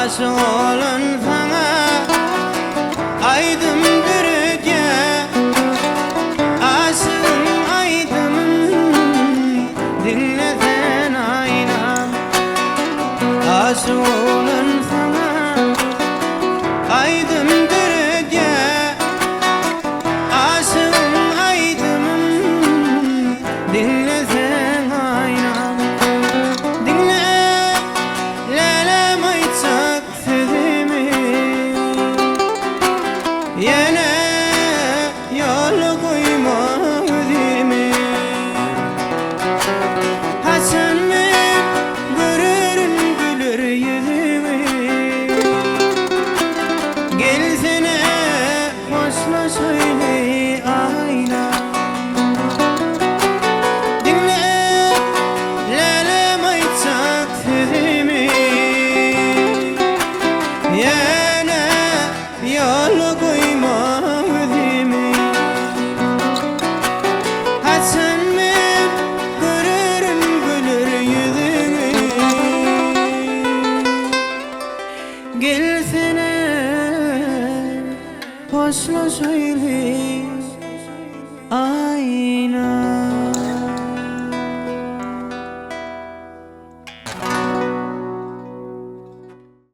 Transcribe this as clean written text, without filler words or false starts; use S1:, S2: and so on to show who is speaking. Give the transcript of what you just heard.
S1: Aşığın sana aydım bürge, aşığın aydımın dinlesen aynam. Aşığın sana aydım bürge, aşığın aydımın dinlesen aynam. Dinle lelem aytsak yine yol koyma ödemi. Ha sen mi görürün gülür yüzümü? Gelsene hoşla söyle ayna. Dinle lelem aytsak sözümü. Yine yol koyma ödemi. Ha sen mi görürün gülür yüzünü? Gelsene hoşla söyle ayna.